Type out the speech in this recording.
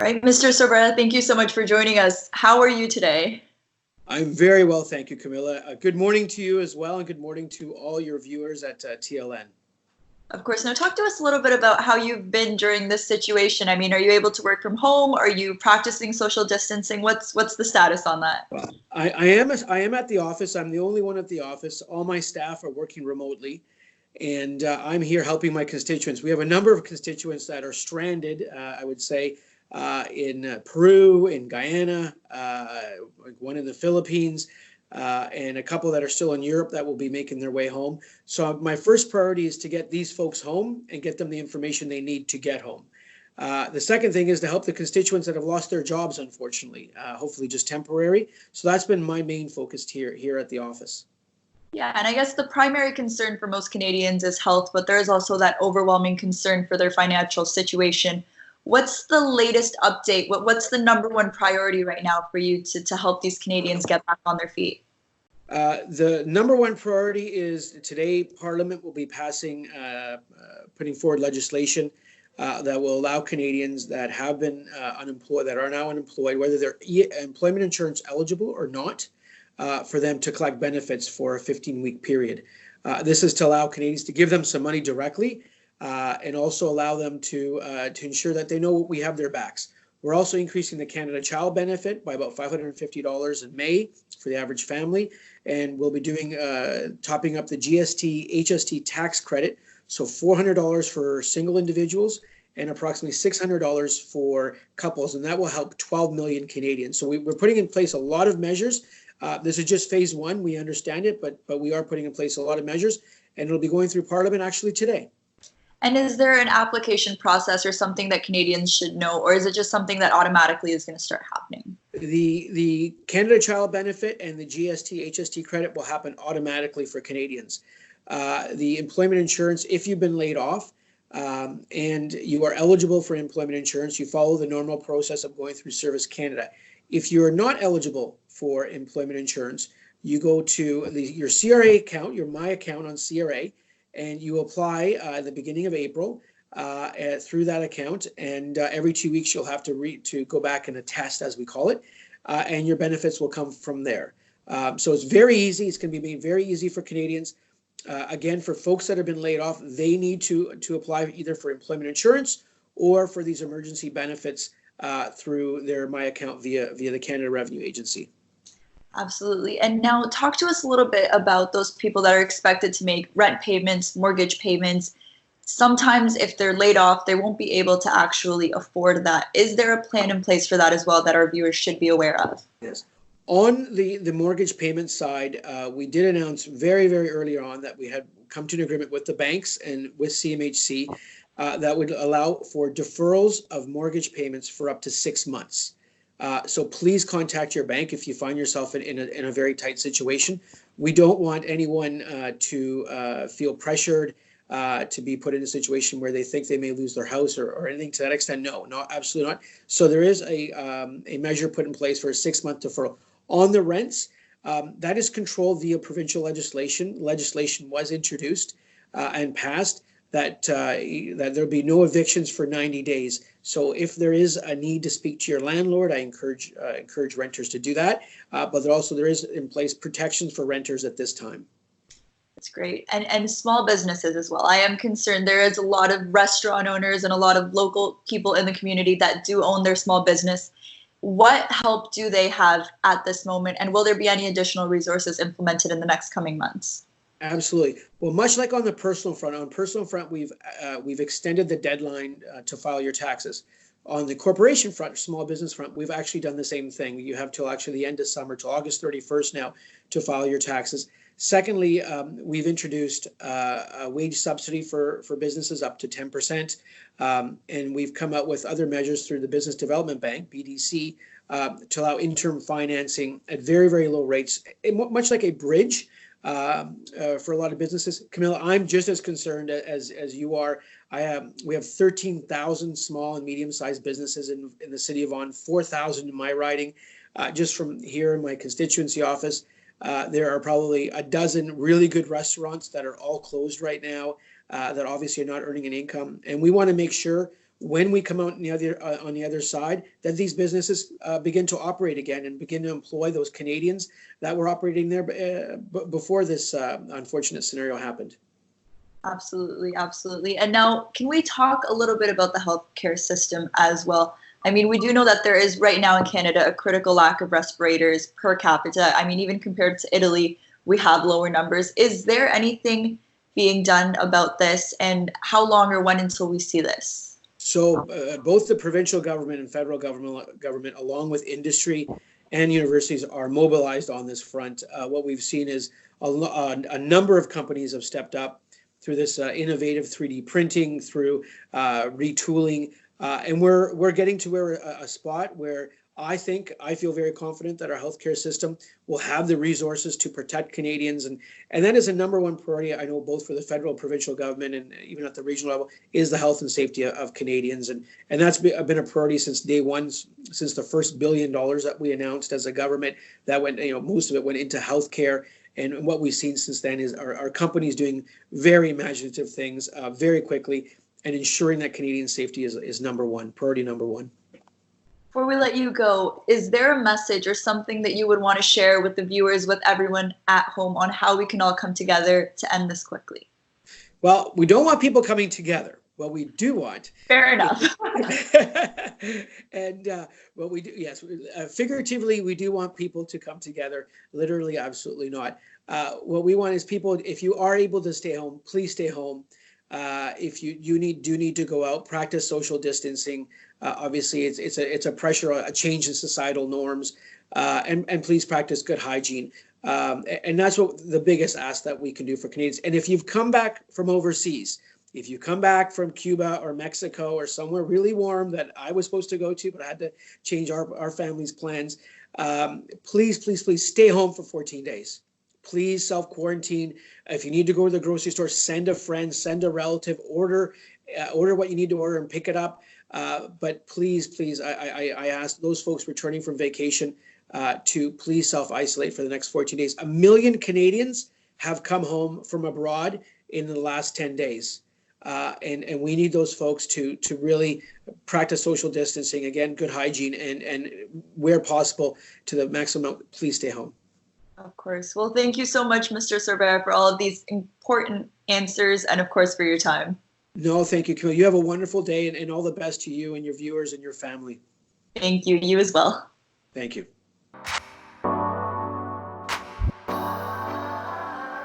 right, Mr. Sorbara, thank you so much for joining us. How are you today? I'm very well, thank you, Camila. Good morning to you as well, and good morning to all your viewers at TLN. Of course. Now, talk to us a little bit about how you've been during this situation. I mean, are you able to work from home? Are you practicing social distancing? What's the status on that? Well, I am at the office. I'm the only one at the office. All my staff are working remotely, and I'm here helping my constituents. We have a number of constituents that are stranded, I would say, in Peru, in Guyana, one in the Philippines, and a couple that are still in Europe that will be making their way home. So my first priority is to get these folks home and get them the information they need to get home. The second thing is to help the constituents that have lost their jobs, unfortunately, hopefully just temporary. So that's been my main focus here at the office. Yeah, and I guess the primary concern for most Canadians is health, but there is also that overwhelming concern for their financial situation. What's the latest update? What's the number one priority right now for you to help these Canadians get back on their feet? The number one priority is today Parliament will be putting forward legislation that will allow Canadians that have been unemployed, that are now unemployed, whether they're employment insurance eligible or not, for them to collect benefits for a 15-week period. This is to allow Canadians to give them some money directly, and also allow them to ensure that they know we have their backs. We're also increasing the Canada Child Benefit by about $550 in May for the average family, and we'll be doing topping up the GST, HST tax credit, so $400 for single individuals and approximately $600 for couples, and that will help 12 million Canadians. So we're putting in place a lot of measures. This is just phase one. We understand it, but we are putting in place a lot of measures, and it'll be going through Parliament actually today. And is there an application process or something that Canadians should know, or is it just something that automatically is going to start happening? The Canada Child Benefit and the GST, HST credit will happen automatically for Canadians. The employment insurance, if you've been laid off and you are eligible for employment insurance, you follow the normal process of going through Service Canada. If you are not eligible for employment insurance, you go to your CRA account, your My Account on CRA, and you apply at the beginning of April through that account. And every 2 weeks, you'll have to go back and attest, as we call it, and your benefits will come from there. So it's very easy. It's going to be made very easy for Canadians. Again, for folks that have been laid off, they need to apply either for employment insurance or for these emergency benefits through their My Account via the Canada Revenue Agency. Absolutely. And now talk to us a little bit about those people that are expected to make rent payments, mortgage payments. Sometimes if they're laid off, they won't be able to actually afford that. Is there a plan in place for that as well that our viewers should be aware of? Yes. On the mortgage payment side, we did announce very, very early on that we had come to an agreement with the banks and with CMHC that would allow for deferrals of mortgage payments for up to 6 months. So please contact your bank if you find yourself in a very tight situation. We don't want anyone to feel pressured to be put in a situation where they think they may lose their house or anything to that extent. No, absolutely not. So there is a measure put in place for a 6-month deferral. On the rents, that is controlled via provincial legislation. Legislation was introduced and passed that there'll be no evictions for 90 days. So if there is a need to speak to your landlord, I encourage renters to do that. But there is in place protections for renters at this time. That's great. And small businesses as well. I am concerned. There is a lot of restaurant owners and a lot of local people in the community that do own their small business. What help do they have at this moment? And will there be any additional resources implemented in the next coming months? Absolutely. Well, much like on the personal front, we've extended the deadline to file your taxes. On the corporation front, small business front, we've actually done the same thing. You have till actually the end of summer, till August 31st now, to file your taxes. Secondly, we've introduced a wage subsidy for businesses up to 10%. And we've come out with other measures through the Business Development Bank, BDC, to allow interim financing at very, very low rates, much like a bridge. For a lot of businesses. Camila, I'm just as concerned as you are. We have 13,000 small and medium-sized businesses in the city of Vaughan, 4,000 in my riding. Just from here in my constituency office, there are probably a dozen really good restaurants that are all closed right now, that obviously are not earning an income. And we want to make sure when we come out on the other side, that these businesses begin to operate again and begin to employ those Canadians that were operating there before this unfortunate scenario happened. Absolutely, absolutely. And now, can we talk a little bit about the healthcare system as well? I mean, we do know that there is right now in Canada a critical lack of respirators per capita. I mean, even compared to Italy, we have lower numbers. Is there anything being done about this, and how long or when until we see this? So both the provincial government and federal government, along with industry and universities, are mobilized on this front. What we've seen is a number of companies have stepped up through this innovative 3D printing, through retooling, and we're getting to a spot where I feel very confident that our healthcare system will have the resources to protect Canadians, and that is a number one priority. I know both for the federal, provincial government, and even at the regional level, is the health and safety of Canadians, and that's been a priority since day one, since the first $1 billion that we announced as a government. That went, most of it went into healthcare, and what we've seen since then is our companies doing very imaginative things very quickly, and ensuring that Canadian safety is number one, priority number one. Before we let you go, is there a message or something that you would want to share with the viewers, with everyone at home, on how we can all come together to end this quickly? Well, we don't want people coming together. What we do want. Fair enough. And what we do, yes, figuratively, we do want people to come together. Literally, absolutely not. What we want is people, if you are able to stay home, please stay home. If you do need to go out, practice social distancing. Obviously, it's a pressure, a change in societal norms, and please practice good hygiene. And that's what the biggest ask that we can do for Canadians. And if you've come back from overseas, if you come back from Cuba or Mexico or somewhere really warm that I was supposed to go to, but I had to change our family's plans, please stay home for 14 days. Please self-quarantine. If you need to go to the grocery store, send a friend, send a relative, order what you need to order and pick it up. But please, I ask those folks returning from vacation to please self-isolate for the next 14 days. 1 million Canadians have come home from abroad in the last 10 days. And we need those folks to really practice social distancing, again, good hygiene, and where possible to the maximum, please stay home. Of course. Well, thank you so much, Mr. Sorbara, for all of these important answers, and of course for your time. No, thank you, Camila. You have a wonderful day, and all the best to you and your viewers and your family. Thank you. You as well. Thank you.